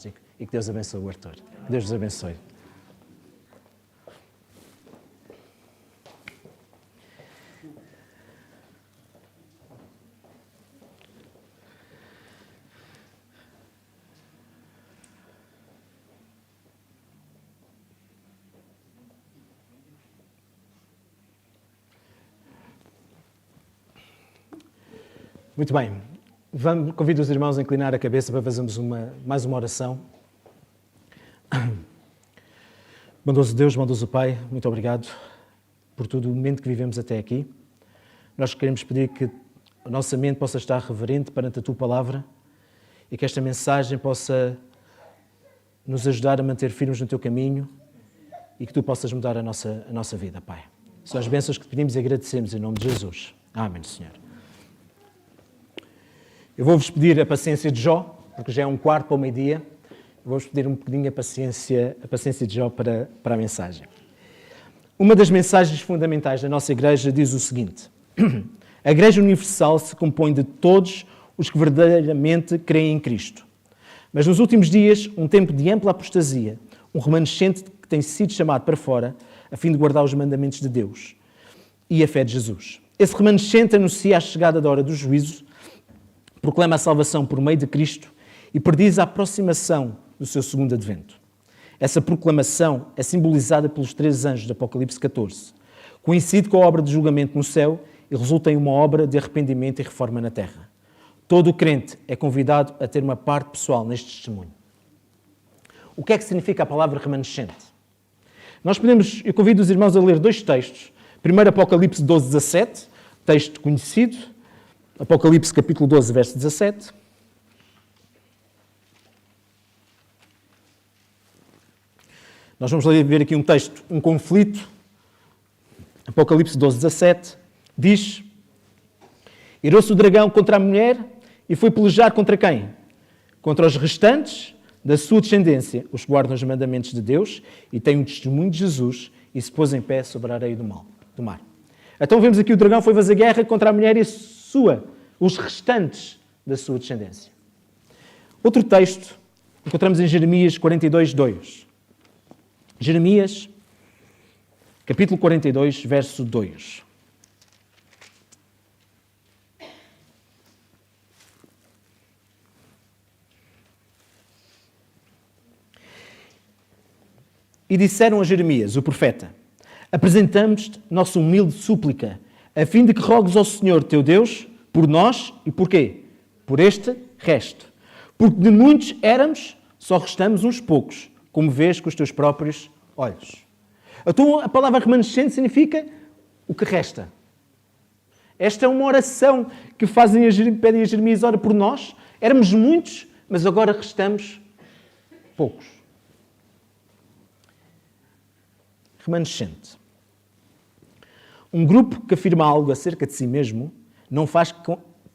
E que Deus abençoe o Arthur. Que Deus vos abençoe. Muito bem. Convido os irmãos a inclinar a cabeça para fazermos mais uma oração. Bondoso Deus, bondoso Pai, muito obrigado por todo o momento que vivemos até aqui. Nós queremos pedir que a nossa mente possa estar reverente perante a Tua Palavra e que esta mensagem possa nos ajudar a manter firmes no Teu caminho e que Tu possas mudar a nossa vida, Pai. São as bênçãos que te pedimos e agradecemos em nome de Jesus. Amém, Senhor. Eu vou-vos pedir a paciência de Jó, porque já é 1/4 para o meio-dia. Vou-vos pedir um bocadinho a paciência de Jó para a mensagem. Uma das mensagens fundamentais da nossa Igreja diz o seguinte: a Igreja Universal se compõe de todos os que verdadeiramente creem em Cristo. Mas nos últimos dias, um tempo de ampla apostasia, um remanescente que tem sido chamado para fora, a fim de guardar os mandamentos de Deus e a fé de Jesus. Esse remanescente anuncia a chegada da hora do juízo, proclama a salvação por meio de Cristo e prediz a aproximação do seu segundo advento. Essa proclamação é simbolizada pelos 3 anjos de Apocalipse 14. Coincide com a obra de julgamento no céu e resulta em uma obra de arrependimento e reforma na terra. Todo o crente é convidado a ter uma parte pessoal neste testemunho. O que é que significa a palavra remanescente? Eu convido os irmãos a ler 2 textos. Primeiro, Apocalipse 12:17, texto conhecido. Apocalipse capítulo 12, verso 17. Nós vamos ver aqui um texto, um conflito. Apocalipse 12, 17. Diz: irou-se o dragão contra a mulher e foi pelejar contra quem? Contra os restantes da sua descendência, os que guardam os mandamentos de Deus e têm o testemunho de Jesus, e se pôs em pé sobre a areia do mar. Então vemos aqui o dragão foi fazer guerra contra a mulher e os restantes da sua descendência. Outro texto encontramos em Jeremias 42, 2. Jeremias, capítulo 42, verso 2. E disseram a Jeremias, o profeta: apresentamos-te nossa humilde súplica, a fim de que rogues ao Senhor teu Deus por nós e por quê? Por este resto. Porque de muitos éramos, só restamos uns poucos, como vês com os teus próprios olhos. Então a palavra remanescente significa o que resta. Esta é uma oração que pedem a Jeremias: ora por nós. Éramos muitos, mas agora restamos poucos. Remanescente. Um grupo que afirma algo acerca de si mesmo não faz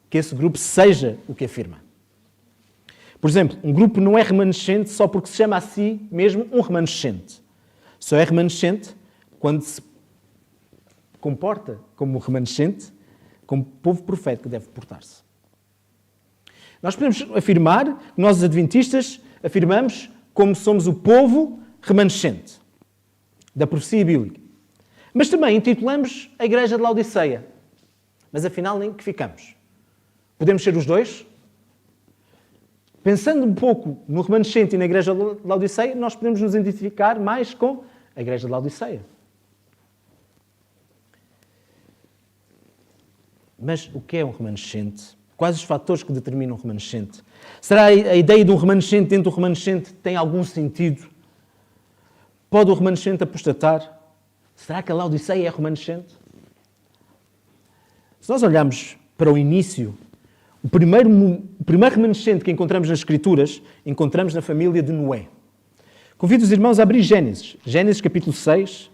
que esse grupo seja o que afirma. Por exemplo, um grupo não é remanescente só porque se chama a si mesmo um remanescente. Só é remanescente quando se comporta como remanescente, como povo profético deve portar-se. Nós podemos afirmar, nós adventistas afirmamos como somos o povo remanescente da profecia bíblica. Mas também intitulamos a Igreja de Laodiceia. Mas afinal, nem que ficamos. Podemos ser os dois? Pensando um pouco no remanescente e na Igreja de Laodiceia, nós podemos nos identificar mais com a Igreja de Laodiceia. Mas o que é um remanescente? Quais os fatores que determinam um remanescente? Será a ideia de um remanescente dentro do remanescente tem algum sentido? Pode o remanescente apostatar? Será que a Laodiceia é remanescente? Se nós olharmos para o início, o primeiro remanescente que encontramos nas Escrituras, encontramos na família de Noé. Convido os irmãos a abrir Gênesis. Gênesis capítulo 6,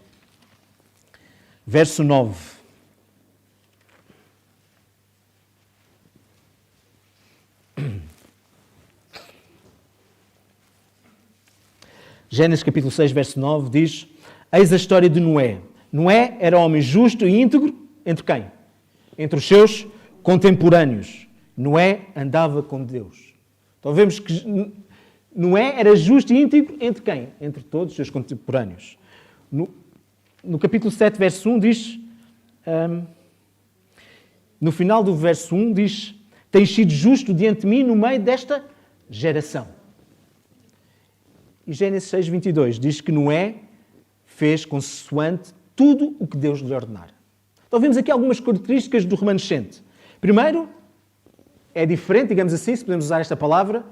verso 9. Gênesis capítulo 6, verso 9 diz: eis a história de Noé. Noé era homem justo e íntegro entre quem? Entre os seus contemporâneos. Noé andava com Deus. Então vemos que Noé era justo e íntegro entre quem? Entre todos os seus contemporâneos. No capítulo 7, verso 1, diz... no final do verso 1, diz: tens sido justo diante de mim no meio desta geração. E Gênesis 6, 22 diz que Noé fez consoante tudo o que Deus lhe ordenara. Então vemos aqui algumas características do remanescente. Primeiro, é diferente, digamos assim, se podemos usar esta palavra,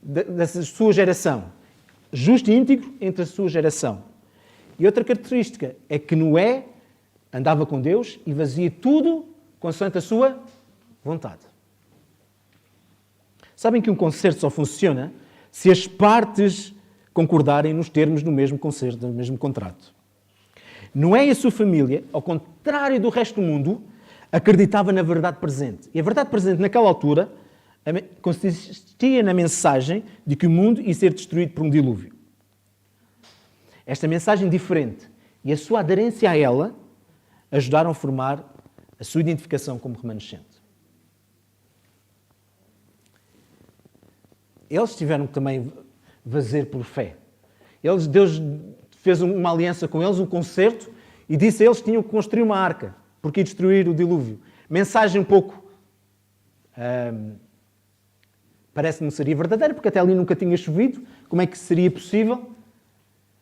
da sua geração. Justo e íntegro entre a sua geração. E outra característica é que Noé andava com Deus e fazia tudo consoante a sua vontade. Sabem que um concerto só funciona se as partes concordarem nos termos do mesmo concerto, do mesmo contrato. Noé e a sua família, ao contrário do resto do mundo, acreditava na verdade presente. E a verdade presente naquela altura consistia na mensagem de que o mundo ia ser destruído por um dilúvio. Esta mensagem diferente e a sua aderência a ela ajudaram a formar a sua identificação como remanescente. Eles tiveram que também fazer por fé. Deus fez uma aliança com eles, um concerto, e disse a eles que tinham que construir uma arca, porque ia destruir o dilúvio. Mensagem um pouco... parece-me seria verdadeira, porque até ali nunca tinha chovido. Como é que seria possível?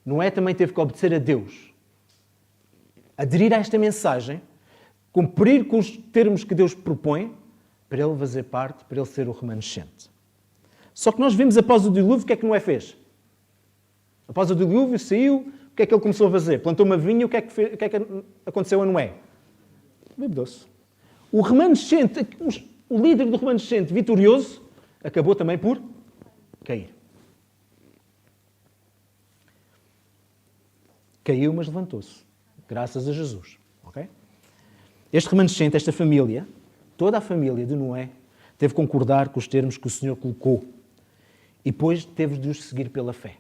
Noé também teve que obedecer a Deus. Aderir a esta mensagem, cumprir com os termos que Deus propõe, para ele fazer parte, para ele ser o remanescente. Só que nós vemos após o dilúvio, o que é que Noé fez? Após o dilúvio, saiu, o que é que ele começou a fazer? Plantou uma vinha, o que é que aconteceu a Noé? Bebedou-se. O remanescente, o líder do remanescente vitorioso, acabou também por cair. Caiu, mas levantou-se. Graças a Jesus. Okay? Este remanescente, esta família, toda a família de Noé, teve que concordar com os termos que o Senhor colocou. E depois teve de os seguir pela fé.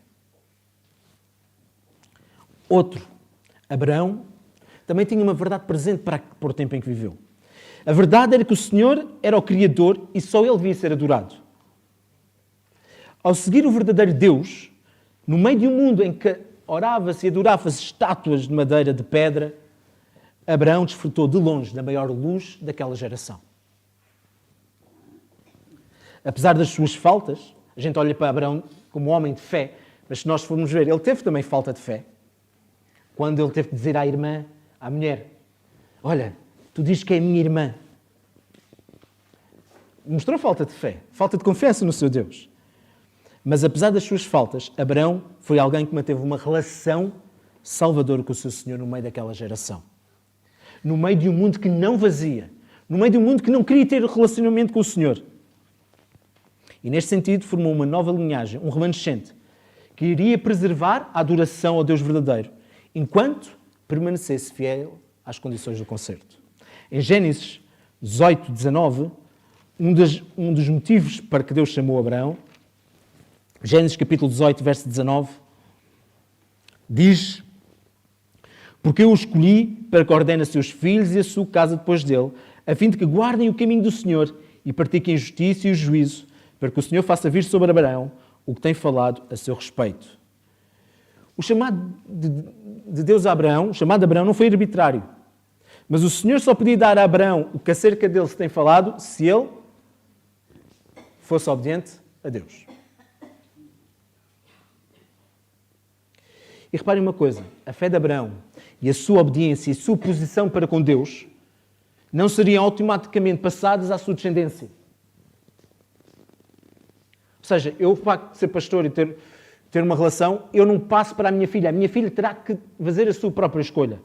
Outro, Abraão, também tinha uma verdade presente para o tempo em que viveu. A verdade era que o Senhor era o Criador e só Ele devia ser adorado. Ao seguir o verdadeiro Deus, no meio de um mundo em que orava-se e adorava-se estátuas de madeira, de pedra, Abraão desfrutou de longe da maior luz daquela geração. Apesar das suas faltas, a gente olha para Abraão como homem de fé, mas se nós formos ver, ele teve também falta de fé. Quando ele teve que dizer à irmã, à mulher, olha, tu dizes que é minha irmã. Mostrou falta de fé, falta de confiança no seu Deus. Mas apesar das suas faltas, Abraão foi alguém que manteve uma relação salvadora com o seu Senhor no meio daquela geração. No meio de um mundo que não vazia, no meio de um mundo que não queria ter relacionamento com o Senhor. E neste sentido formou uma nova linhagem, um remanescente, que iria preservar a adoração ao Deus verdadeiro, enquanto permanecesse fiel às condições do concerto. Em Gênesis 18, 19, um dos motivos para que Deus chamou Abraão, Gênesis capítulo 18, verso 19, diz: porque eu o escolhi para que ordene a seus filhos e a sua casa depois dele, a fim de que guardem o caminho do Senhor e pratiquem a justiça e o juízo, para que o Senhor faça vir sobre Abraão o que tem falado a seu respeito. O chamado de Deus a Abraão, o chamado de Abraão não foi arbitrário, mas o Senhor só podia dar a Abraão o que acerca dele se tem falado se ele fosse obediente a Deus. E reparem uma coisa, a fé de Abraão e a sua obediência e a sua posição para com Deus não seriam automaticamente passadas à sua descendência. Ou seja, eu, o facto de ser pastor e ter uma relação, eu não passo para a minha filha terá que fazer a sua própria escolha.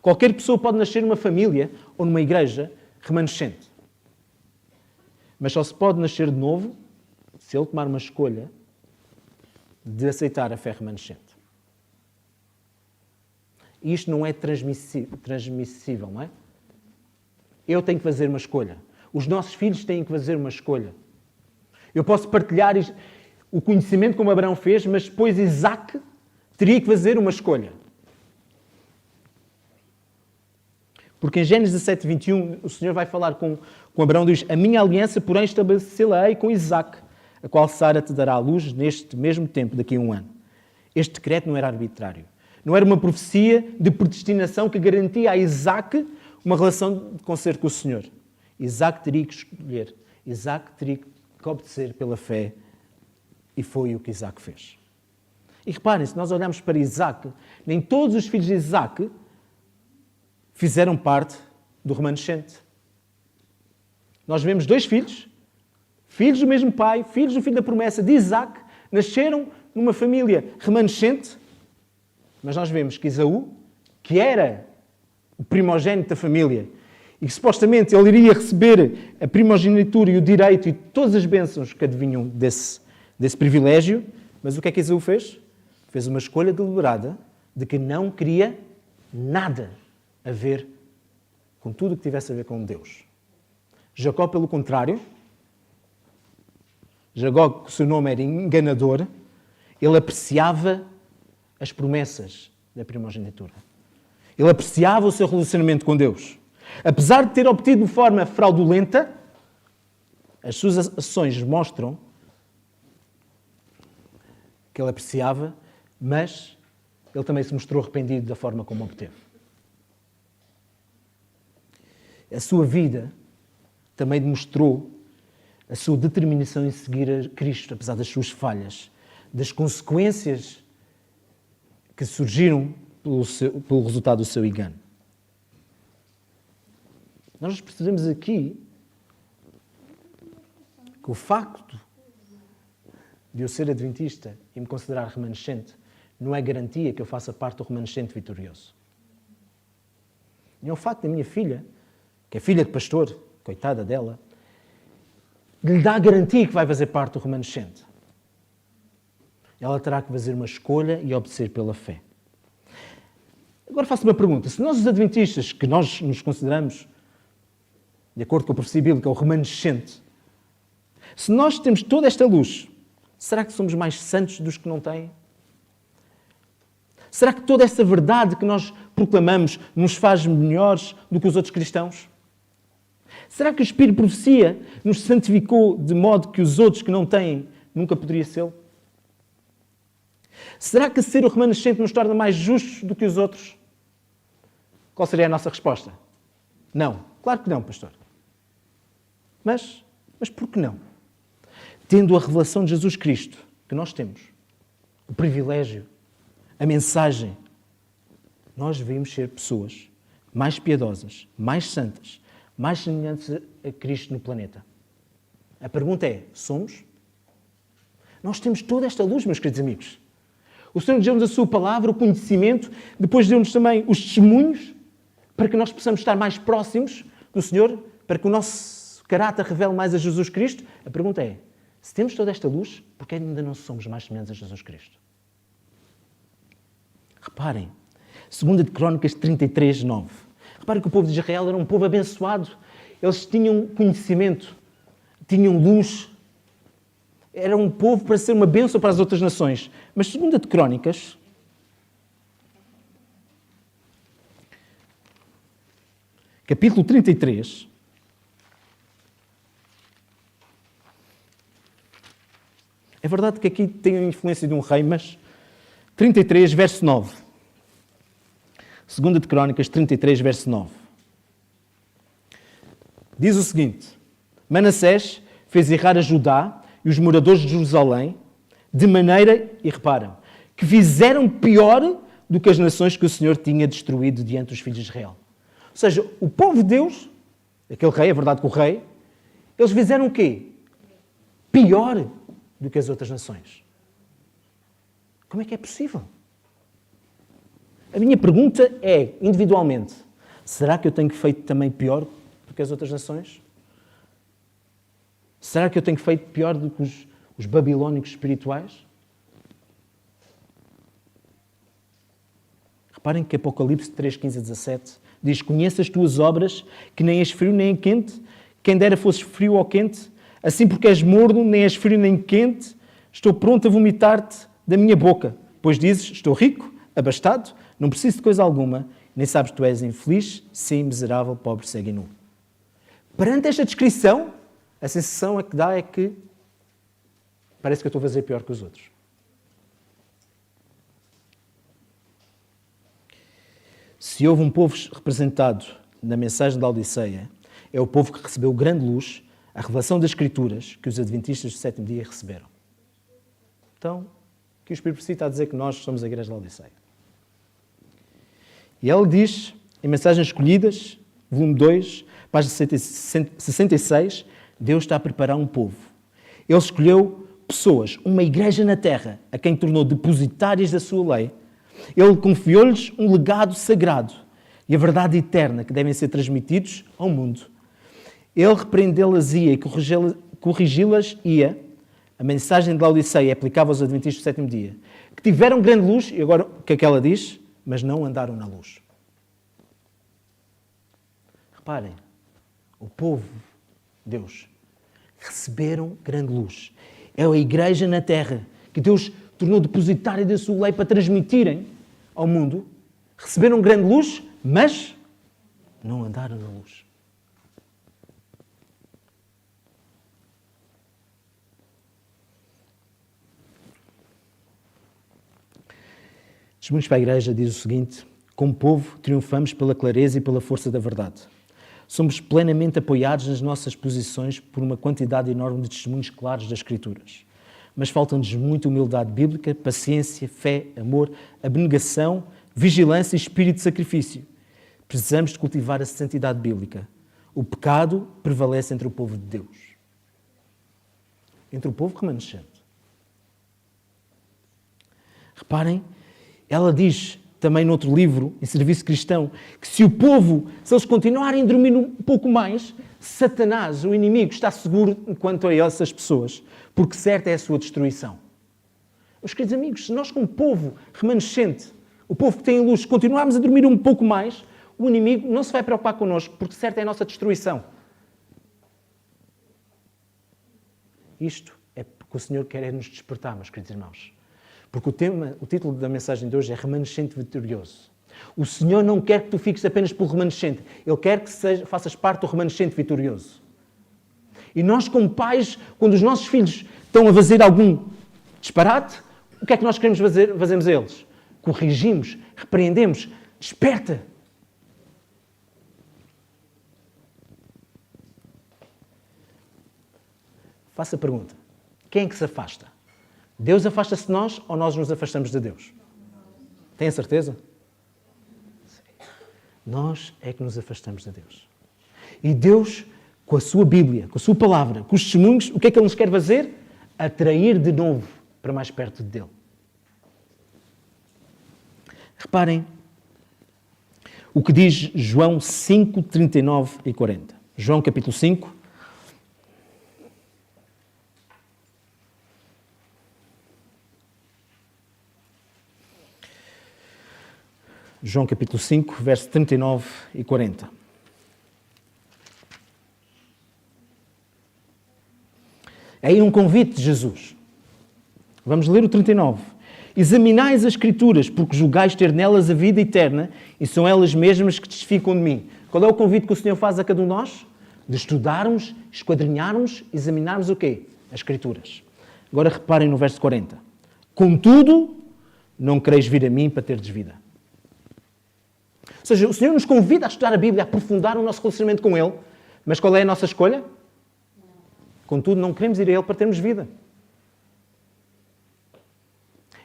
Qualquer pessoa pode nascer numa família ou numa igreja remanescente. Mas só se pode nascer de novo se ele tomar uma escolha de aceitar a fé remanescente. E isto não é transmissível, não é? Eu tenho que fazer uma escolha. Os nossos filhos têm que fazer uma escolha. Eu posso partilhar o conhecimento como Abraão fez, mas depois Isaac teria que fazer uma escolha. Porque em Gênesis 17, 21, o Senhor vai falar com Abraão, diz: a minha aliança, porém, estabelecê-la-ei com Isaac, a qual Sara te dará à luz neste mesmo tempo, daqui a 1 ano. Este decreto não era arbitrário. Não era uma profecia de predestinação que garantia a Isaac uma relação de concerto com o Senhor. Isaac teria que escolher. Isaac teria que obedecer pela fé. E foi o que Isaac fez. E reparem, se nós olharmos para Isaac, nem todos os filhos de Isaac fizeram parte do remanescente. Nós vemos 2 filhos, filhos do mesmo pai, filhos do filho da promessa de Isaac, nasceram numa família remanescente, mas nós vemos que Esaú, que era o primogênito da família, e que supostamente ele iria receber a primogenitura e o direito e todas as bênçãos que advinham desse privilégio, mas o que é que Esaú fez? Fez uma escolha deliberada de que não queria nada a ver com tudo o que tivesse a ver com Deus. Jacó, pelo contrário, Jacó, que o seu nome era enganador, ele apreciava as promessas da primogenitura. Ele apreciava o seu relacionamento com Deus. Apesar de ter obtido de forma fraudulenta, as suas ações mostram que ele apreciava, mas ele também se mostrou arrependido da forma como obteve. A sua vida também demonstrou a sua determinação em seguir a Cristo, apesar das suas falhas, das consequências que surgiram pelo resultado do seu engano. Nós percebemos aqui que o facto de eu ser adventista e me considerar remanescente não é garantia que eu faça parte do remanescente vitorioso. E é o facto da minha filha, que é filha de pastor, coitada dela, lhe dá a garantia que vai fazer parte do remanescente. Ela terá que fazer uma escolha e obedecer pela fé. Agora faço uma pergunta. Se nós, os adventistas, que nós nos consideramos, de acordo com a profecia bíblica, o remanescente, se nós temos toda esta luz, será que somos mais santos dos que não têm? Será que toda essa verdade que nós proclamamos nos faz melhores do que os outros cristãos? Será que o Espírito de Profecia nos santificou de modo que os outros que não têm nunca poderia ser? Será que ser o remanescente nos torna mais justos do que os outros? Qual seria a nossa resposta? Não. Claro que não, pastor. Mas por que não? Tendo a revelação de Jesus Cristo, que nós temos, o privilégio, a mensagem, nós devemos ser pessoas mais piedosas, mais santas, mais semelhantes a Cristo no planeta. A pergunta é, somos? Nós temos toda esta luz, meus queridos amigos. O Senhor nos deu-nos a sua palavra, o conhecimento, depois deu-nos também os testemunhos, para que nós possamos estar mais próximos do Senhor, para que o nosso caráter revele mais a Jesus Cristo. A pergunta é, se temos toda esta luz, por que ainda não somos mais semelhantes a Jesus Cristo? Reparem, 2 de Crónicas 33, 9. Reparem que o povo de Israel era um povo abençoado. Eles tinham conhecimento, tinham luz. Era um povo para ser uma bênção para as outras nações. Mas 2 de Crónicas, capítulo 33, é verdade que aqui tem a influência de um rei, mas 33, verso 9. 2 de Crónicas 33, verso 9. Diz o seguinte: Manassés fez errar a Judá e os moradores de Jerusalém, de maneira, e reparam, que fizeram pior do que as nações que o Senhor tinha destruído diante dos filhos de Israel. Ou seja, o povo de Deus, aquele rei, é verdade que o rei, eles fizeram o quê? Pior do que as outras nações. Como é que é possível? A minha pergunta é, individualmente, será que eu tenho feito também pior do que as outras nações? Será que eu tenho feito pior do que os babilónicos espirituais? Reparem que Apocalipse 3, 15 a 17 diz: Conheço as tuas obras, que nem és frio nem quente, quem dera fosses frio ou quente, assim porque és morno, nem és frio nem quente, estou pronto a vomitar-te da minha boca. Pois dizes, estou rico, abastado, não preciso de coisa alguma, nem sabes que tu és infeliz, sim, miserável, pobre, cego e nu. Perante esta descrição, a sensação que dá é que parece que eu estou a fazer pior que os outros. Se houve um povo representado na mensagem da Laodiceia, é o povo que recebeu grande luz, a revelação das Escrituras, que os adventistas do sétimo dia receberam. Então, que o Espírito Santo está a dizer que nós somos a igreja da Laodiceia. E ele diz, em Mensagens Escolhidas, volume 2, página 66, Deus está a preparar um povo. Ele escolheu pessoas, uma igreja na terra, a quem tornou depositárias da sua lei. Ele confiou-lhes um legado sagrado e a verdade eterna que devem ser transmitidos ao mundo. Ele repreendê-las-ia e corrigi-las-ia. A mensagem de Laodiceia aplicava aos adventistas do sétimo dia, que tiveram grande luz, e agora o que é que ela diz? Mas não andaram na luz. Reparem, o povo, Deus, receberam grande luz. É a igreja na terra que Deus tornou depositária da sua lei para transmitirem ao mundo. Receberam grande luz, mas não andaram na luz. Testemunhos para a Igreja diz o seguinte: como povo, triunfamos pela clareza e pela força da verdade. Somos plenamente apoiados nas nossas posições por uma quantidade enorme de testemunhos claros das Escrituras. Mas faltam-nos muita humildade bíblica, paciência, fé, amor, abnegação, vigilância e espírito de sacrifício. Precisamos de cultivar a santidade bíblica. O pecado prevalece entre o povo de Deus. Entre o povo remanescente. Reparem, ela diz também noutro livro, em Serviço Cristão, que se eles continuarem a dormir um pouco mais, Satanás, o inimigo, está seguro quanto a essas pessoas, porque certa é a sua destruição. Meus queridos amigos, se nós como povo remanescente, o povo que tem luz, continuarmos a dormir um pouco mais, o inimigo não se vai preocupar connosco, porque certa é a nossa destruição. Isto é porque o Senhor quer nos despertar, meus queridos irmãos. Porque o título da mensagem de hoje é Remanescente Vitorioso. O Senhor não quer que tu fiques apenas pelo remanescente. Ele quer que faças parte do remanescente vitorioso. E nós, como pais, quando os nossos filhos estão a fazer algum disparate, o que é que nós queremos fazer? Fazemos a eles? Corrigimos, repreendemos, desperta. Faça a pergunta. Quem é que se afasta? Deus afasta-se de nós ou nós nos afastamos de Deus? Tem a certeza? Nós é que nos afastamos de Deus. E Deus, com a sua Bíblia, com a sua palavra, com os testemunhos, o que é que Ele nos quer fazer? Atrair de novo para mais perto dEle. Reparem o que diz João 5, 39 e 40. João capítulo 5. João capítulo 5, verso 39 e 40. É aí um convite de Jesus. Vamos ler o 39. Examinais as Escrituras, porque julgais ter nelas a vida eterna, e são elas mesmas que testificam de mim. Qual é o convite que o Senhor faz a cada um de nós? De estudarmos, esquadrinharmos, examinarmos o quê? As Escrituras. Agora reparem no verso 40. Contudo, não quereis vir a mim para teres vida. Ou seja, o Senhor nos convida a estudar a Bíblia, a aprofundar o nosso relacionamento com Ele. Mas qual é a nossa escolha? Contudo, não queremos ir a Ele para termos vida.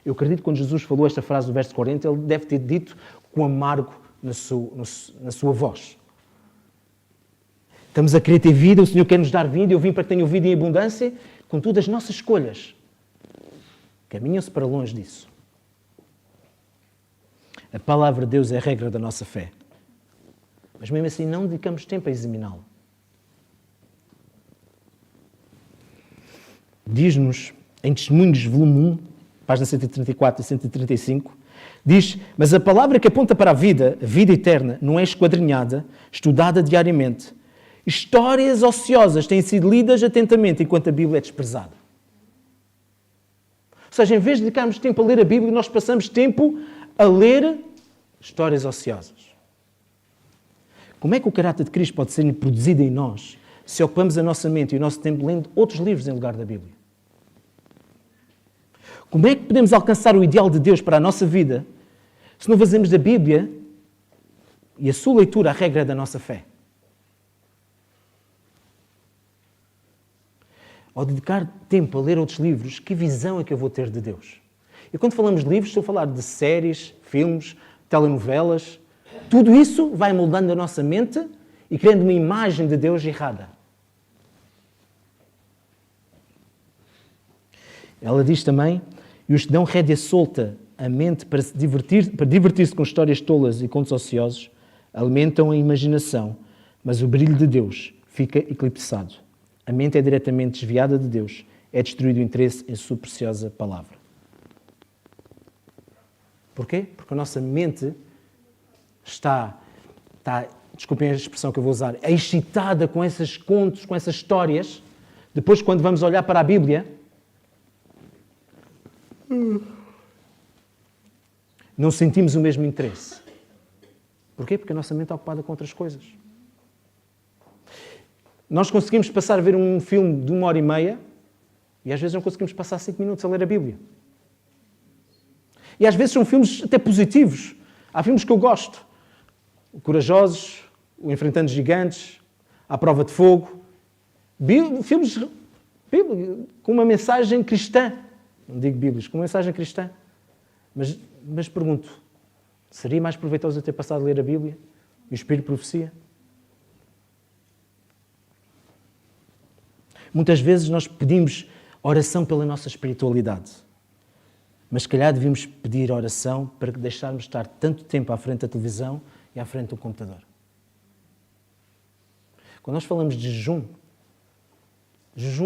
Eu acredito que quando Jesus falou esta frase do verso 40, Ele deve ter dito com amargo na sua voz. Estamos a querer ter vida, o Senhor quer nos dar vida, eu vim para que tenham vida em abundância. Contudo, as nossas escolhas caminham-se para longe disso. A palavra de Deus é a regra da nossa fé. Mas mesmo assim não dedicamos tempo a examiná-lo. Diz-nos, em Testemunhos, volume 1, páginas 134 e 135, diz: mas a palavra que aponta para a vida eterna, não é esquadrinhada, estudada diariamente. Histórias ociosas têm sido lidas atentamente enquanto a Bíblia é desprezada. Ou seja, em vez de dedicarmos tempo a ler a Bíblia, nós passamos tempo a ler histórias ociosas. Como é que o caráter de Cristo pode ser produzido em nós se ocupamos a nossa mente e o nosso tempo lendo outros livros em lugar da Bíblia? Como é que podemos alcançar o ideal de Deus para a nossa vida se não fazemos da Bíblia e a sua leitura a regra da nossa fé? Ao dedicar tempo a ler outros livros, que visão é que eu vou ter de Deus? E quando falamos de livros, estou a falar de séries, filmes, telenovelas. Tudo isso vai moldando a nossa mente e criando uma imagem de Deus errada. Ela diz também, e os que dão rédea solta à mente para divertir-se com histórias tolas e contos ociosos, alimentam a imaginação, mas o brilho de Deus fica eclipsado. A mente é diretamente desviada de Deus, é destruído o interesse em sua preciosa palavra. Porquê? Porque a nossa mente está, desculpem a expressão que eu vou usar, é excitada com esses contos, com essas histórias. Depois, quando vamos olhar para a Bíblia, não sentimos o mesmo interesse. Porquê? Porque a nossa mente é ocupada com outras coisas. Nós conseguimos passar a ver um filme de 1h30 e às vezes não conseguimos passar 5 minutos a ler a Bíblia. E às vezes são filmes até positivos. Há filmes que eu gosto. O Corajosos, o Enfrentando Gigantes, A Prova de Fogo. Filmes com uma mensagem cristã. Não digo bíblicos, com uma mensagem cristã. Mas pergunto, seria mais proveitoso eu ter passado a ler a Bíblia e o Espírito de Profecia? Muitas vezes nós pedimos oração pela nossa espiritualidade. Mas se calhar devíamos pedir oração para deixarmos de estar tanto tempo à frente da televisão e à frente do computador. Quando nós falamos de jejum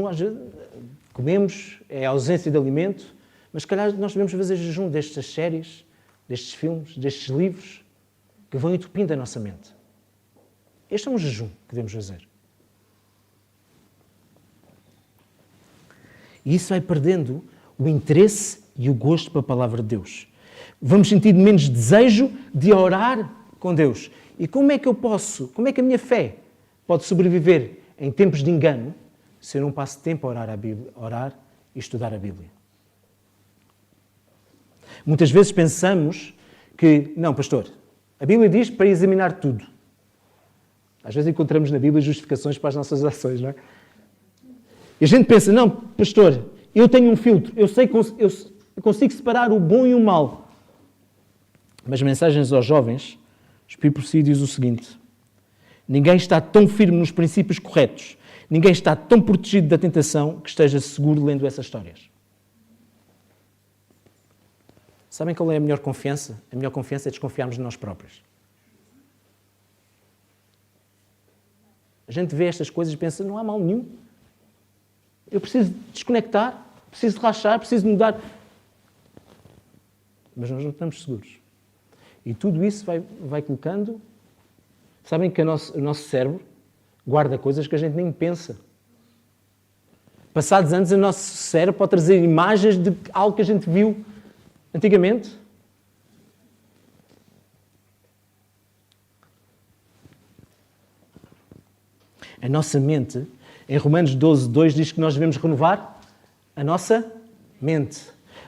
às vezes comemos, é a ausência de alimento, mas se calhar nós devemos fazer jejum destas séries, destes filmes, destes livros que vão entupindo a nossa mente. Este é um jejum que devemos fazer. E isso vai perdendo o interesse e o gosto pela palavra de Deus. Vamos sentir menos desejo de orar com Deus. E como é que a minha fé pode sobreviver em tempos de engano se eu não passo tempo a orar e estudar a Bíblia? Muitas vezes pensamos que, não, pastor, a Bíblia diz para examinar tudo. Às vezes encontramos na Bíblia justificações para as nossas ações, não é? E a gente pensa, não, pastor, eu tenho um filtro, eu consigo separar o bom e o mal. Mas mensagens aos jovens, o Espírito por si diz o seguinte: ninguém está tão firme nos princípios corretos, ninguém está tão protegido da tentação que esteja seguro lendo essas histórias. Sabem qual é a melhor confiança? A melhor confiança é desconfiarmos de nós próprios. A gente vê estas coisas e pensa, não há mal nenhum. Eu preciso desconectar, preciso relaxar, preciso mudar. Mas nós não estamos seguros. E tudo isso vai colocando... Sabem que o nosso cérebro guarda coisas que a gente nem pensa. Passados anos, o nosso cérebro pode trazer imagens de algo que a gente viu antigamente. A nossa mente... Em Romanos 12:2 diz que nós devemos renovar a nossa mente.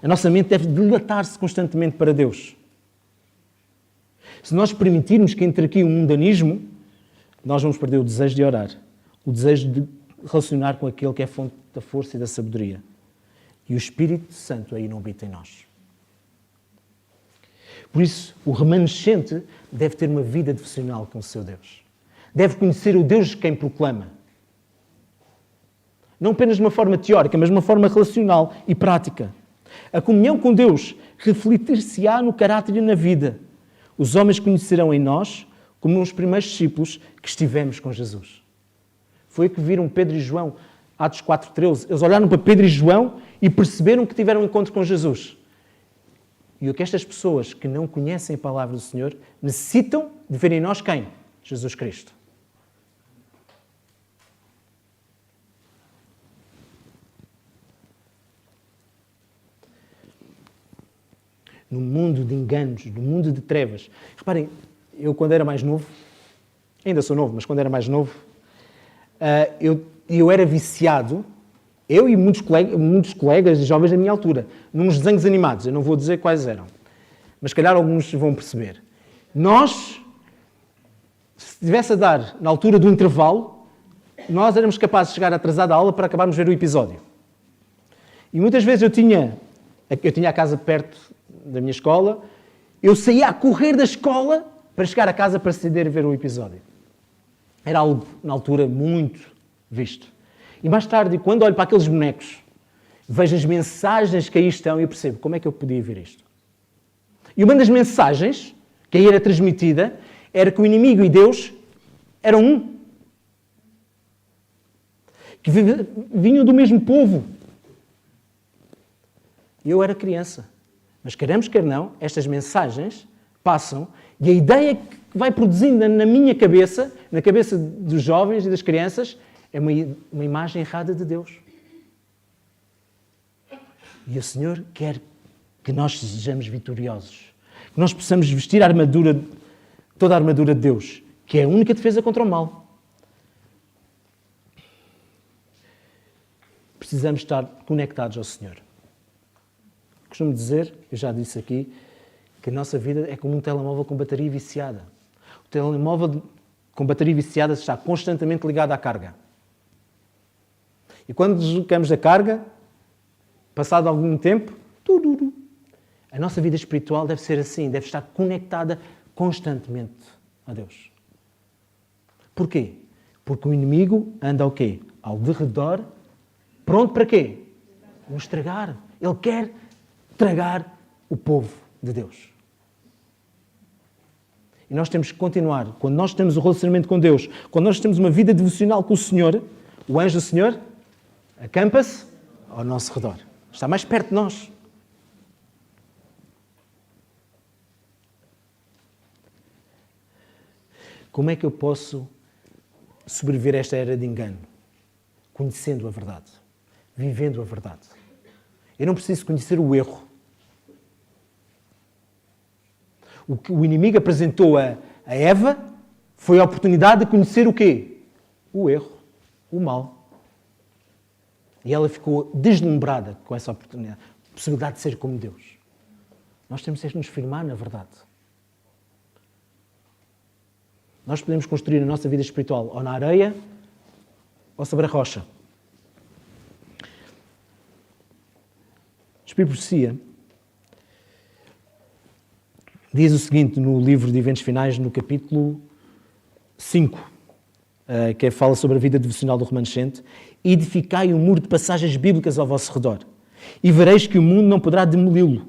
A nossa mente deve dilatar-se constantemente para Deus. Se nós permitirmos que entre aqui um mundanismo, nós vamos perder o desejo de orar, o desejo de relacionar com aquele que é a fonte da força e da sabedoria. E o Espírito Santo aí não habita em nós. Por isso, o remanescente deve ter uma vida devocional com o seu Deus. Deve conhecer o Deus de quem proclama. Não apenas de uma forma teórica, mas de uma forma relacional e prática. A comunhão com Deus refletir-se-á no caráter e na vida. Os homens conhecerão em nós como os primeiros discípulos que estivemos com Jesus. Foi o que viram Pedro e João, Atos 4:13. Eles olharam para Pedro e João e perceberam que tiveram um encontro com Jesus. E o que estas pessoas que não conhecem a palavra do Senhor necessitam de ver em nós quem? Jesus Cristo. No mundo de enganos, no mundo de trevas. Reparem, eu quando era mais novo, ainda sou novo, mas quando era mais novo, eu era viciado Eu e muitos colegas e jovens da minha altura, nos desenhos animados, eu não vou dizer quais eram, mas se calhar alguns vão perceber. Nós, se estivesse a dar na altura do intervalo, nós éramos capazes de chegar atrasado à aula para acabarmos de ver o episódio. E muitas vezes eu tinha a casa perto da minha escola, eu saía a correr da escola para chegar a casa para decidir ver o episódio. Era algo, na altura, muito visto. E mais tarde, quando olho para aqueles bonecos, vejo as mensagens que aí estão e eu percebo como é que eu podia ver isto. E uma das mensagens que aí era transmitida era que o inimigo e Deus eram um. Que vinham do mesmo povo. E eu era criança. Mas queremos, quer não, estas mensagens passam e a ideia que vai produzindo na minha cabeça, na cabeça dos jovens e das crianças, é uma imagem errada de Deus. E o Senhor quer que nós sejamos vitoriosos. Que nós possamos vestir toda a armadura de Deus, que é a única defesa contra o mal. Precisamos estar conectados ao Senhor. Costumo dizer, eu já disse aqui, que a nossa vida é como um telemóvel com bateria viciada. O telemóvel com bateria viciada está constantemente ligado à carga. E quando deslocamos a carga, passado algum tempo, a nossa vida espiritual deve ser assim, deve estar conectada constantemente a Deus. Porquê? Porque o inimigo anda ao quê? Ao derredor, pronto para quê? Nos estragar. Ele quer tragar o povo de Deus. E nós temos que continuar. Quando nós temos um relacionamento com Deus, quando nós temos uma vida devocional com o Senhor, o anjo do Senhor acampa-se ao nosso redor. Está mais perto de nós. Como é que eu posso sobreviver a esta era de engano? Conhecendo a verdade. Vivendo a verdade. Eu não preciso conhecer o erro. O que o inimigo apresentou a Eva foi a oportunidade de conhecer o quê? O erro, o mal. E ela ficou deslumbrada com essa oportunidade, a possibilidade de ser como Deus. Nós temos de nos firmar na verdade. Nós podemos construir a nossa vida espiritual ou na areia ou sobre a rocha. Espírito Profecia diz o seguinte no livro de Eventos Finais, no capítulo 5, que fala sobre a vida devocional do remanescente: edificai um muro de passagens bíblicas ao vosso redor, e vereis que o mundo não poderá demoli-lo.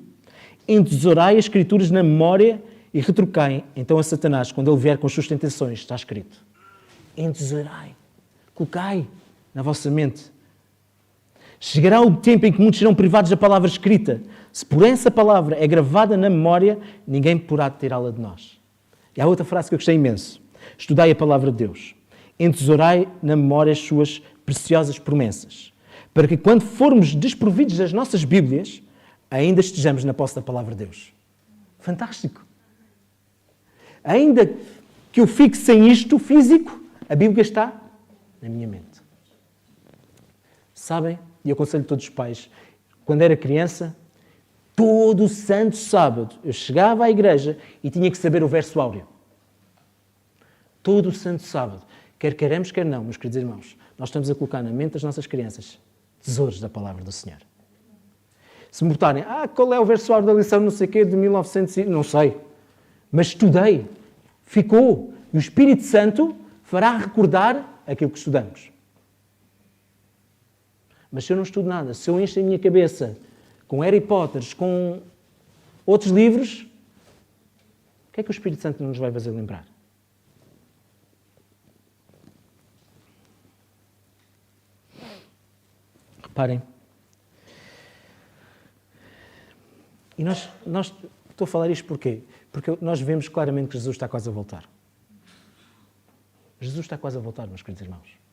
Entesourai as Escrituras na memória e retrucai então a Satanás quando ele vier com as suas tentações, está escrito. Entesourai, colocai na vossa mente. Chegará o tempo em que muitos serão privados da palavra escrita. Se porém essa palavra é gravada na memória, ninguém poderá tirá-la de nós. E há outra frase que eu gostei imenso. Estudai a palavra de Deus. Entesourai na memória as suas preciosas promessas, para que quando formos desprovidos das nossas Bíblias, ainda estejamos na posse da palavra de Deus. Fantástico! Ainda que eu fique sem isto físico, a Bíblia está na minha mente. Sabem? E eu aconselho todos os pais, quando era criança, todo o santo sábado, eu chegava à igreja e tinha que saber o verso áureo. Todo o santo sábado. Quer queiramos, quer não, meus queridos irmãos, nós estamos a colocar na mente das nossas crianças tesouros da palavra do Senhor. Se me botarem, qual é o verso áureo da lição não sei quê de 1900, não sei. Mas estudei, ficou. E o Espírito Santo fará recordar aquilo que estudamos. Mas se eu não estudo nada, se eu encho a minha cabeça com Harry Potter, com outros livros, o que é que o Espírito Santo nos vai fazer lembrar? Reparem. E nós estou a falar isto porquê? Porque nós vemos claramente que Jesus está quase a voltar. Jesus está quase a voltar, meus queridos irmãos.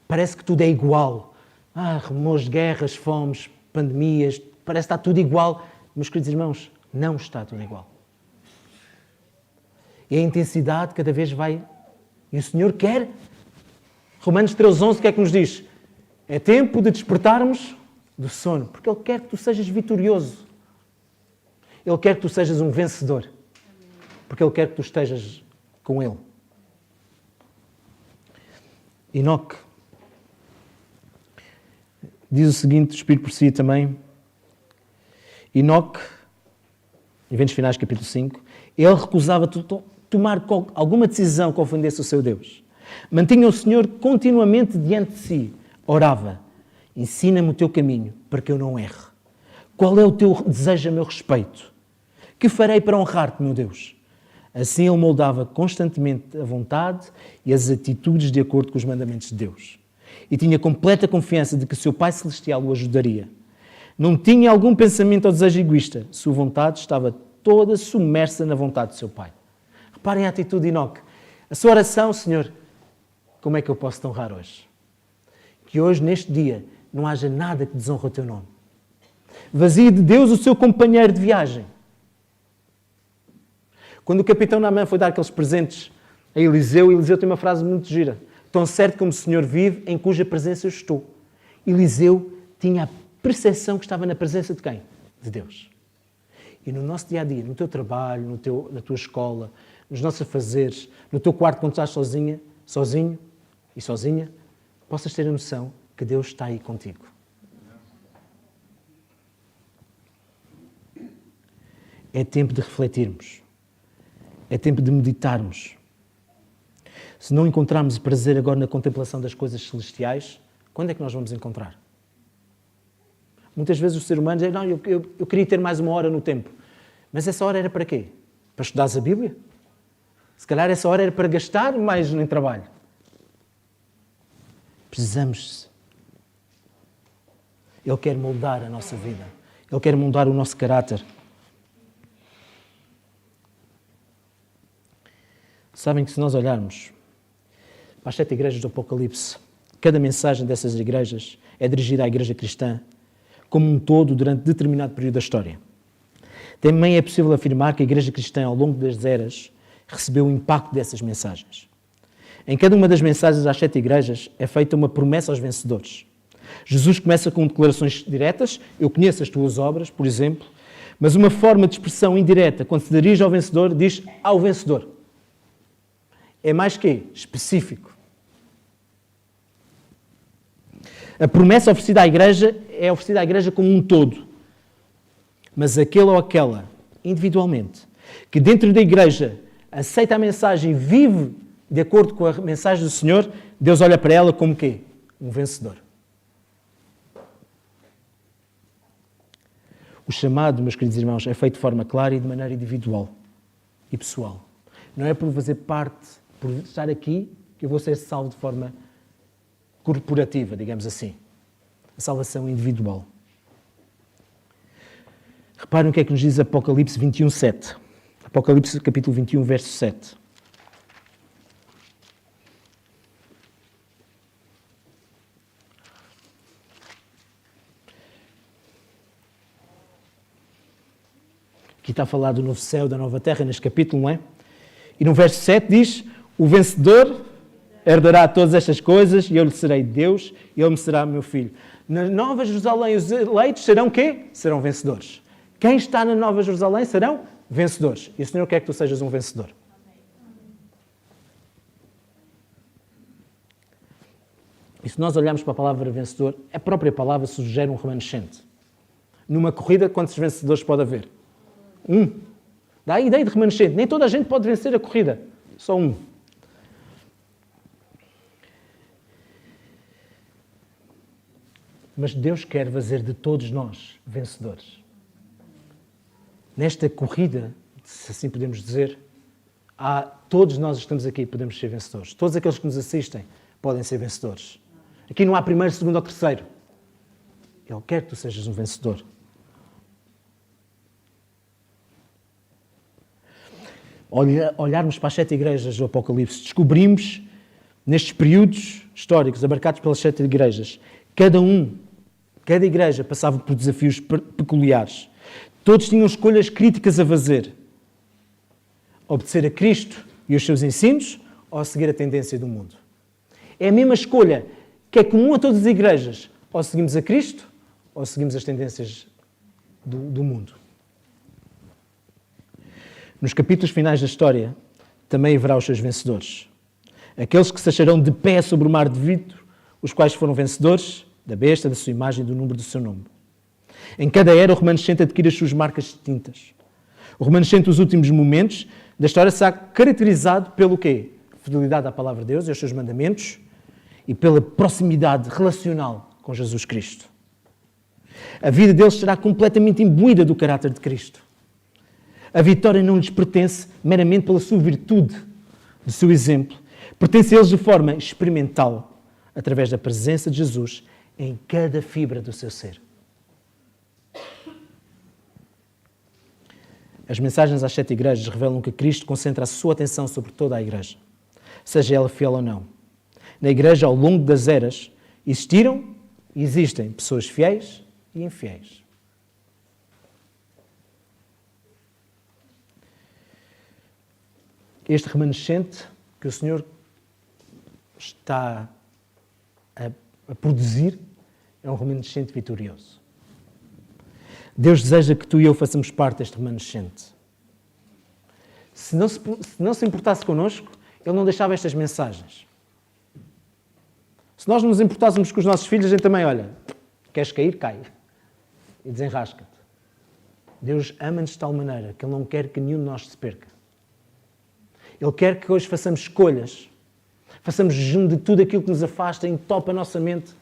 Parece que tudo é igual. Rumores de guerras, fomes, pandemias, parece que está tudo igual. Meus queridos irmãos, não está tudo igual. E a intensidade cada vez vai... E o Senhor quer Romanos 13:11, o que é que nos diz? É tempo de despertarmos do sono, porque Ele quer que tu sejas vitorioso. Ele quer que tu sejas um vencedor, porque Ele quer que tu estejas com Ele. Enoque diz o seguinte, Espírito por si também. Enoque, Eventos Finais, capítulo 5, ele recusava tomar alguma decisão que ofendesse o seu Deus. Mantinha o Senhor continuamente diante de si. Orava, ensina-me o teu caminho, para que eu não erre. Qual é o teu desejo a meu respeito? Que farei para honrar-te, meu Deus? Assim ele moldava constantemente a vontade e as atitudes de acordo com os mandamentos de Deus. E tinha completa confiança de que o seu Pai Celestial o ajudaria. Não tinha algum pensamento ou desejo egoísta. Sua vontade estava toda submersa na vontade do seu Pai. Reparem a atitude de Enoque. A sua oração, Senhor, como é que eu posso te honrar hoje? Que hoje, neste dia, não haja nada que desonre o teu nome. Vazia de Deus o seu companheiro de viagem. Quando o capitão Naamã foi dar aqueles presentes a Eliseu, Eliseu tem uma frase muito gira. Tão certo como o Senhor vive, em cuja presença eu estou. Eliseu tinha a percepção que estava na presença de quem? De Deus. E no nosso dia-a-dia, no teu trabalho, na tua escola, nos nossos afazeres, no teu quarto quando estás sozinho e sozinha, possas ter a noção que Deus está aí contigo. É tempo de refletirmos. É tempo de meditarmos. Se não encontrarmos prazer agora na contemplação das coisas celestiais, quando é que nós vamos encontrar? Muitas vezes o ser humano diz, não, eu queria ter mais uma hora no tempo. Mas essa hora era para quê? Para estudares a Bíblia? Se calhar essa hora era para gastar mais em trabalho. Precisamos. Ele quer moldar a nossa vida. Ele quer moldar o nosso caráter. Sabem que se nós olharmos para as 7 igrejas do Apocalipse, cada mensagem dessas igrejas é dirigida à igreja cristã como um todo durante determinado período da história. Também é possível afirmar que a igreja cristã, ao longo das eras, recebeu o impacto dessas mensagens. Em cada uma das mensagens às 7 igrejas é feita uma promessa aos vencedores. Jesus começa com declarações diretas, eu conheço as tuas obras, por exemplo, mas uma forma de expressão indireta, quando se dirige ao vencedor, diz ao vencedor. É mais que específico. A promessa oferecida à igreja é oferecida à igreja como um todo. Mas aquele ou aquela, individualmente, que dentro da igreja aceita a mensagem e vive de acordo com a mensagem do Senhor, Deus olha para ela como quê? Um vencedor. O chamado, meus queridos irmãos, é feito de forma clara e de maneira individual e pessoal. Não é por fazer parte, por estar aqui, que eu vou ser salvo de forma corporativa, digamos assim. A salvação individual. Reparem o que é que nos diz Apocalipse 21:7. Apocalipse capítulo 21, verso 7. Aqui está a falar do novo céu, da nova terra, neste capítulo, não é? E no verso 7 diz, o vencedor herdará todas estas coisas e eu lhe serei Deus e ele me será meu filho. Na Nova Jerusalém os eleitos serão quê? Serão vencedores. Quem está na Nova Jerusalém serão vencedores. E o Senhor quer que tu sejas um vencedor. E se nós olharmos para a palavra vencedor, a própria palavra sugere um remanescente. Numa corrida, quantos vencedores pode haver? Um. Dá a ideia de remanescente. Nem toda a gente pode vencer a corrida. Só um. Mas Deus quer fazer de todos nós vencedores. Nesta corrida, se assim podemos dizer, todos nós estamos aqui, podemos ser vencedores. Todos aqueles que nos assistem podem ser vencedores. Aqui não há primeiro, segundo ou terceiro. Ele quer que tu sejas um vencedor. Olharmos para as 7 igrejas do Apocalipse, descobrimos, nestes períodos históricos abarcados pelas 7 igrejas, cada igreja passava por desafios peculiares. Todos tinham escolhas críticas a fazer. Obedecer a Cristo e os seus ensinos ou seguir a tendência do mundo. É a mesma escolha que é comum a todas as igrejas. Ou seguimos a Cristo, ou seguimos as tendências do mundo. Nos capítulos finais da história, também haverá os seus vencedores. Aqueles que se acharão de pé sobre o mar de vidro, os quais foram vencedores da besta, da sua imagem e do número do seu nome. Em cada era, o remanescente adquire as suas marcas distintas. O remanescente dos últimos momentos da história será caracterizado pelo quê? Fidelidade à palavra de Deus e aos seus mandamentos e pela proximidade relacional com Jesus Cristo. A vida deles será completamente imbuída do caráter de Cristo. A vitória não lhes pertence meramente pela sua virtude, do seu exemplo. Pertence a eles de forma experimental, através da presença de Jesus em cada fibra do seu ser. As mensagens às 7 igrejas revelam que Cristo concentra a sua atenção sobre toda a igreja, seja ela fiel ou não. Na igreja, ao longo das eras, existiram e existem pessoas fiéis e infiéis. Este remanescente que o Senhor está a produzir é um remanescente vitorioso. Deus deseja que tu e eu façamos parte deste remanescente. Se não se importasse connosco, Ele não deixava estas mensagens. Se nós nos importássemos com os nossos filhos, a gente também, olha, queres cair? Cai. E desenrasca-te. Deus ama-nos de tal maneira que Ele não quer que nenhum de nós se perca. Ele quer que hoje façamos escolhas, façamos jejum de tudo aquilo que nos afasta, entope a nossa mente,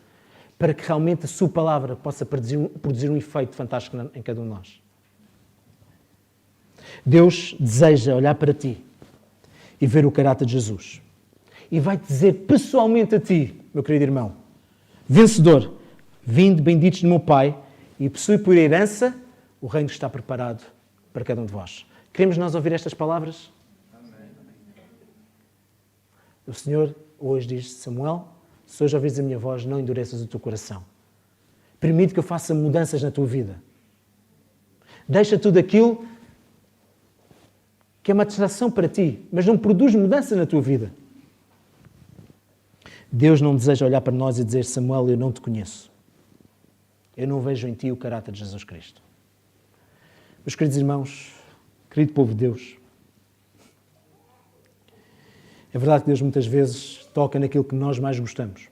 para que realmente a sua palavra possa produzir um efeito fantástico em cada um de nós. Deus deseja olhar para ti e ver o caráter de Jesus. E vai-te dizer pessoalmente a ti, meu querido irmão, vencedor, vinde benditos do meu Pai e possui por herança o reino que está preparado para cada um de vós. Queremos nós ouvir estas palavras? O Senhor hoje diz, Samuel, se hoje ouvires a minha voz, não endureças o teu coração. Permite que eu faça mudanças na tua vida. Deixa tudo aquilo que é uma distração para ti, mas não produz mudança na tua vida. Deus não deseja olhar para nós e dizer, Samuel, eu não te conheço. Eu não vejo em ti o caráter de Jesus Cristo. Meus queridos irmãos, querido povo de Deus, é verdade que Deus muitas vezes toca naquilo que nós mais gostamos.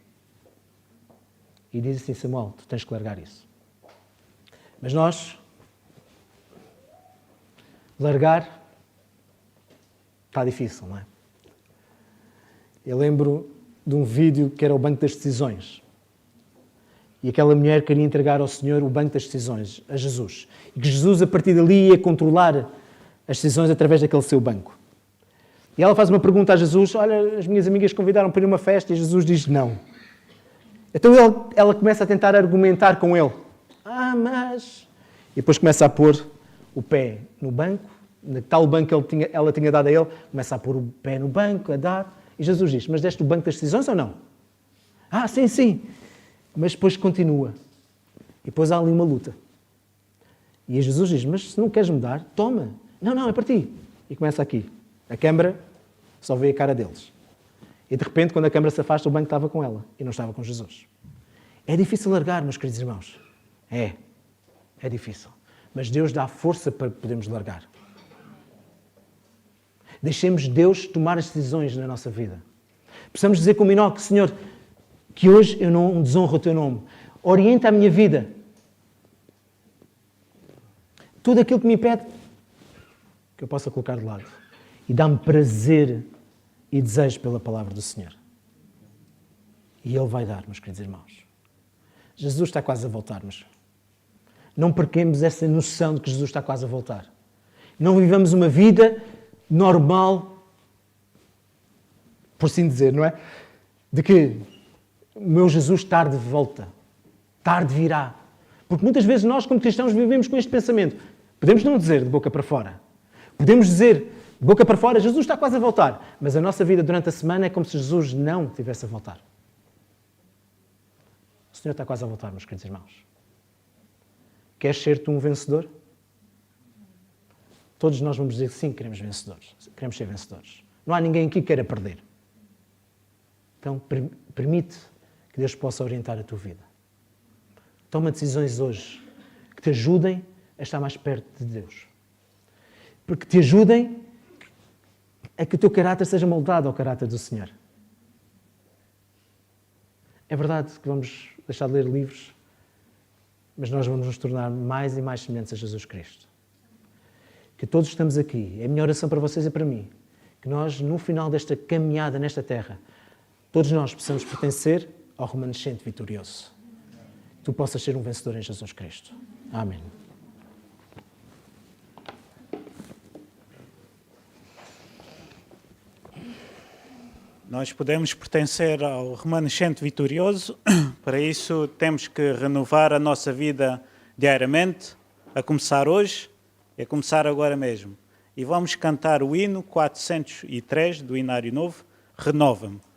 E diz assim, Samuel, tu tens que largar isso. Mas nós, largar, está difícil, não é? Eu lembro de um vídeo que era o Banco das Decisões. E aquela mulher queria entregar ao Senhor o Banco das Decisões, a Jesus. E que Jesus, a partir dali, ia controlar as decisões através daquele seu banco. E ela faz uma pergunta a Jesus, olha, as minhas amigas convidaram para ir a uma festa, e Jesus diz não. Então ela começa a tentar argumentar com ele. Mas... E depois começa a pôr o pé no banco, no tal banco que ela tinha dado a ele, começa a pôr o pé no banco, a dar, e Jesus diz, mas deste o Banco das Decisões ou não? Sim, sim. Mas depois continua. E depois há ali uma luta. E Jesus diz, mas se não queres mudar, toma. Não, é para ti. E começa aqui. A câmara só vê a cara deles. E de repente, quando a câmara se afasta, o banco estava com ela e não estava com Jesus. É difícil largar, meus queridos irmãos. É difícil. Mas Deus dá força para podermos largar. Deixemos Deus tomar as decisões na nossa vida. Precisamos dizer com o Enoque, Senhor, que hoje eu não desonro o teu nome. Orienta a minha vida. Tudo aquilo que me impede, que eu possa colocar de lado. E dá-me prazer e desejo pela palavra do Senhor. E Ele vai dar, meus queridos irmãos. Jesus está quase a voltar, mas não percamos essa noção de que Jesus está quase a voltar. Não vivamos uma vida normal, por assim dizer, não é? De que o meu Jesus tarde volta, tarde virá. Porque muitas vezes nós, como cristãos, vivemos com este pensamento. Podemos não dizer de boca para fora. Podemos dizer de boca para fora, Jesus está quase a voltar. Mas a nossa vida durante a semana é como se Jesus não tivesse a voltar. O Senhor está quase a voltar, meus queridos irmãos. Queres ser tu um vencedor? Todos nós vamos dizer que sim, queremos ser vencedores. Não há ninguém aqui que queira perder. Então, permite que Deus possa orientar a tua vida. Toma decisões hoje que te ajudem a estar mais perto de Deus. Porque te ajudem a que o teu caráter seja moldado ao caráter do Senhor. É verdade que vamos deixar de ler livros, mas nós vamos nos tornar mais e mais semelhantes a Jesus Cristo. Que todos estamos aqui, é a minha oração para vocês e para mim, que nós, no final desta caminhada nesta terra, todos nós possamos pertencer ao remanescente vitorioso. Que tu possas ser um vencedor em Jesus Cristo. Amém. Nós podemos pertencer ao remanescente vitorioso, para isso temos que renovar a nossa vida diariamente, a começar hoje e a começar agora mesmo. E vamos cantar o hino 403 do Hinário Novo, Renova-me.